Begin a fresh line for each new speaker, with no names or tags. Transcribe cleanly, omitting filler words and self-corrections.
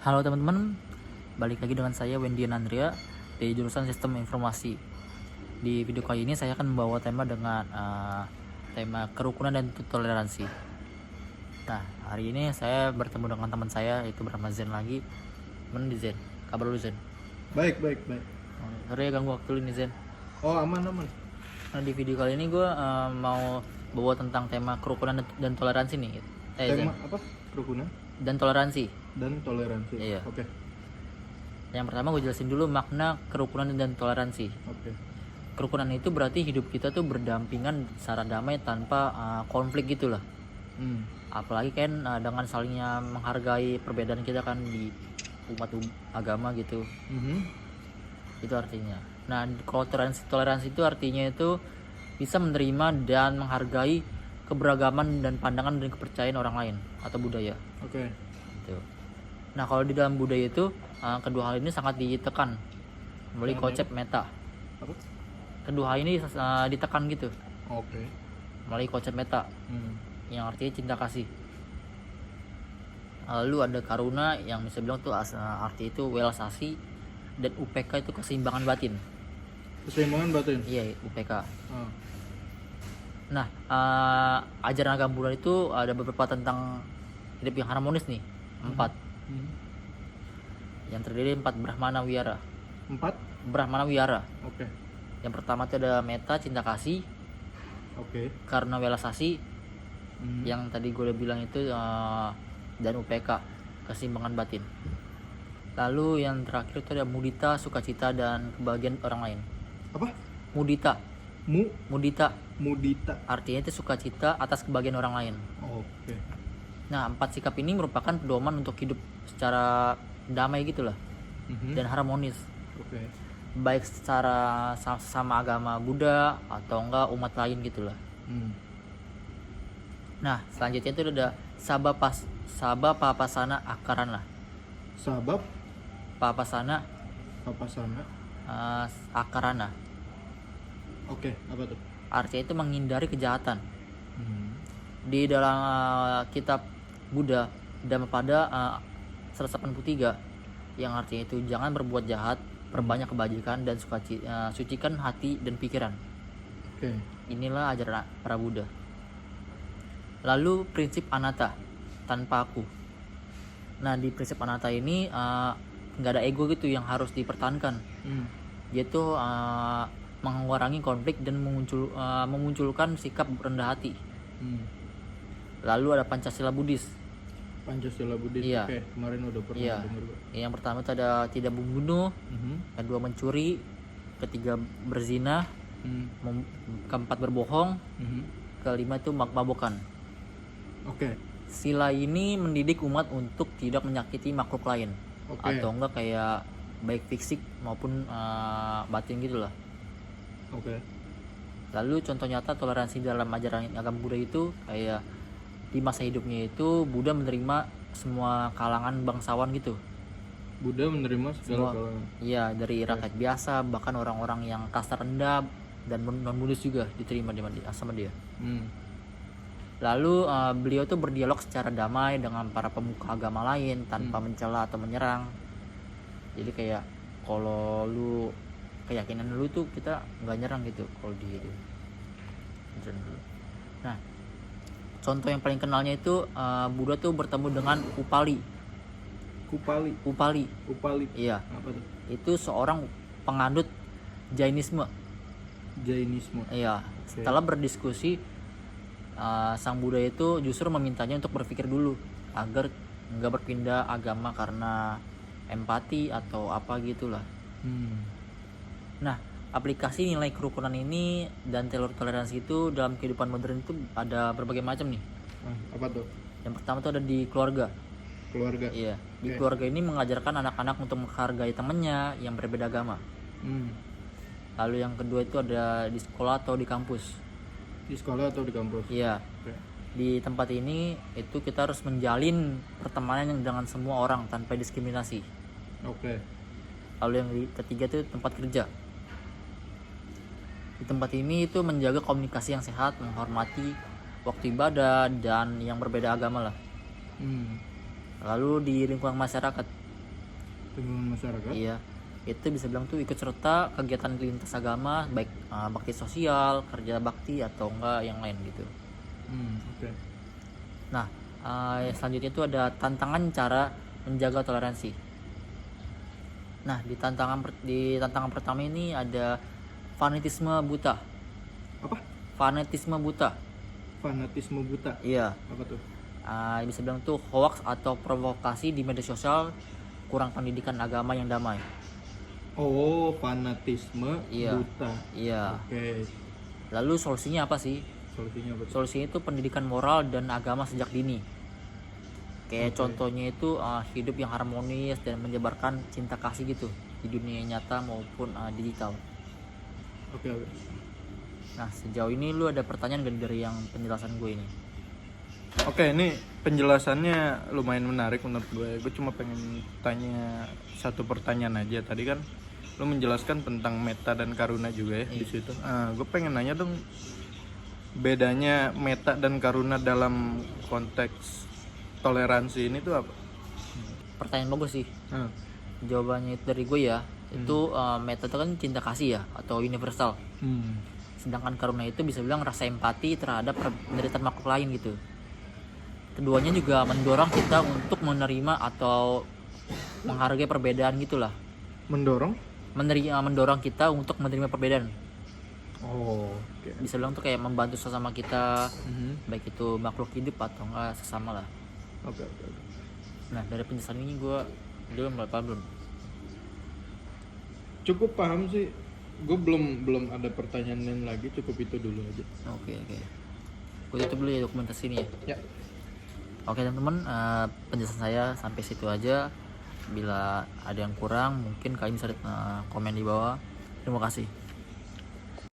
Halo teman-teman, balik lagi dengan saya Wendy Andrea di jurusan Sistem Informasi. Di video kali ini saya akan membawa tema dengan tema kerukunan dan toleransi. Nah, hari ini saya bertemu dengan teman saya yaitu bernama Zen lagi. Mana di Zen? Kabar lu Zen?
Baik.
Sorry ya ganggu waktu lu nih Zen.
Oh, aman.
Nah, di video kali ini gue mau bawa tentang tema kerukunan dan toleransi nih. Zen.
Tema apa? Kerukunan
Dan toleransi.
dan toleransi.
Iya.
Oke.
Yang pertama gue jelasin dulu makna kerukunan dan toleransi.
Oke.
Kerukunan itu berarti hidup kita tuh berdampingan secara damai tanpa konflik gitulah. Apalagi kan dengan salingnya menghargai perbedaan kita kan di umat agama gitu. Itu artinya. Nah, kalau toleransi itu artinya itu bisa menerima dan menghargai keberagaman dan pandangan dan kepercayaan orang lain atau budaya.
Oke.
Gitu. Nah, kalau di dalam budaya itu kedua hal ini sangat ditekan melalui konsep meta.
Apa?
Kedua hal ini ditekan gitu
Oke.
melalui konsep meta yang artinya cinta kasih. Lalu ada karuna yang bisa bilang tuh arti itu welas asih, dan UPK itu keseimbangan batin.
Keseimbangan batin.
Iya, UPK.
Ah.
Nah, ajaran agama Buddha itu ada beberapa tentang hidup yang harmonis nih. 4 yang terdiri 4 Brahmana Wihara.
4.
Brahmana Wihara.
Oke.
Yang pertama itu ada meta cinta kasih,
Oke.
karena welas asih, yang tadi gue udah bilang itu dan UPK keseimbangan batin. Lalu yang terakhir itu ada mudita, sukacita dan kebahagiaan orang lain.
Apa?
Mudita
Mudita.
artinya itu sukacita atas kebahagiaan orang lain.
Oke.
Nah, 4 sikap ini merupakan pedoman untuk hidup secara damai gitulah dan harmonis,
Oke.
baik secara sama agama Buddha atau enggak umat lain gitulah. Nah, selanjutnya itu ada Sabba Papasana Akarana.
Sabab
Papasana
papasana.
Akarana.
Oke, apa tuh?
Artinya itu menghindari kejahatan. Di dalam kitab Buddha Dhammapada 183 yang artinya itu jangan berbuat jahat, perbanyak kebajikan dan sucikan hati dan pikiran.
Oke.
Inilah ajaran para Buddha. Lalu prinsip anatta, tanpa aku. Nah, di prinsip anatta ini nggak ada ego gitu yang harus dipertahankan. Yaitu mengurangi konflik dan memunculkan sikap rendah hati. Lalu ada Pancasila Buddhis.
Pancasila Buddhis.
Iya.
Oke, kemarin udah pernah
Iya.
denger gua.
Yang pertama itu ada tidak membunuh, kedua mencuri, ketiga berzina, keempat berbohong, kelima itu mabuk-mabukan.
Oke.
Sila ini mendidik umat untuk tidak menyakiti makhluk lain.
Oke.
Atau enggak kayak baik fisik maupun batin gitulah.
Oke.
Lalu contoh nyata toleransi dalam ajaran agama Buddha itu kayak di masa hidupnya itu Buddha menerima semua kalangan bangsawan gitu.
Buddha menerima segala kalangan.
Iya, dari rakyat biasa bahkan orang-orang yang kasta rendah dan non Buddhis juga diterima sama dia. Lalu beliau tuh berdialog secara damai dengan para pemuka agama lain tanpa mencela atau menyerang. Jadi kayak kalau lu keyakinan lu tuh kita nggak nyerang gitu kalau di Nah, contoh yang paling kenalnya itu Buddha tuh bertemu dengan Upali.
Upali.
Iya.
Apa tuh?
Itu seorang penganut Jainisme. Iya.
Oke.
Setelah berdiskusi, sang Buddha itu justru memintanya untuk berpikir dulu agar nggak berpindah agama karena empati atau apa gitulah. Nah, aplikasi nilai kerukunan ini dan toleransi itu dalam kehidupan modern itu ada berbagai macam nih.
Apa tuh?
Yang pertama tuh ada di keluarga. Iya, di
Oke.
keluarga ini mengajarkan anak-anak untuk menghargai temannya yang berbeda agama. Lalu yang kedua itu ada di sekolah atau di kampus.
Di sekolah atau di kampus?
Iya,
Oke.
di tempat ini itu kita harus menjalin pertemanan yang dengan semua orang tanpa diskriminasi.
Oke.
Lalu yang ketiga itu tempat kerja. Di tempat ini itu menjaga komunikasi yang sehat, menghormati waktu ibadah dan yang berbeda agama lah. Lalu di lingkungan masyarakat,
Lingkungan masyarakat.
Iya, itu bisa bilang tuh ikut serta kegiatan lintas agama, baik bakti sosial, kerja bakti atau enggak yang lain gitu.
Oke.
Nah, yang selanjutnya itu ada tantangan cara menjaga toleransi. Nah, di tantangan pertama ini ada fanatisme buta.
Apa?
Fanatisme buta.
Fanatisme buta.
Iya.
Apa tuh?
Bisa bilang tuh hoax atau provokasi di media sosial, kurang pendidikan agama yang damai.
Oh, fanatisme
Iya.
buta.
Iya.
Oke.
Lalu solusinya apa sih?
Solusinya apa tuh?
Solusinya itu pendidikan moral dan agama sejak dini. Kayak
Oke.
contohnya itu hidup yang harmonis dan menyebarkan cinta kasih gitu di dunia nyata maupun digital.
Oke.
Nah, sejauh ini lu ada pertanyaan gak dari yang penjelasan gue ini?
Oke, ini penjelasannya lumayan menarik menurut gue. Gue cuma pengen tanya satu pertanyaan aja. Tadi kan lu menjelaskan tentang meta dan karuna juga ya di situ. Gue pengen nanya dong, bedanya meta dan karuna dalam konteks toleransi ini tuh apa?
Pertanyaan bagus sih.
Ah,
Jawabannya itu dari gue ya, itu meta itu kan cinta kasih ya atau universal. Sedangkan karuna itu bisa bilang rasa empati terhadap penderitaan makhluk lain gitu. Keduanya juga mendorong kita untuk menerima atau menghargai perbedaan gitulah.
Mendorong?
Mendorong kita untuk menerima perbedaan.
Oh, oke.
Bisa bilang tuh kayak membantu sesama kita, baik itu makhluk hidup atau enggak sesama lah.
Oke.
Nah, dari penjelasan ini gue belum paham belum.
Cukup paham sih. Gue belum ada pertanyaan lain lagi. Cukup itu dulu aja.
Oke. Gue tutup dulu ya dokumentasi ini ya.
Ya.
Oke teman-teman, penjelasan saya sampai situ aja. Bila ada yang kurang, mungkin kalian bisa komen di bawah. Terima kasih.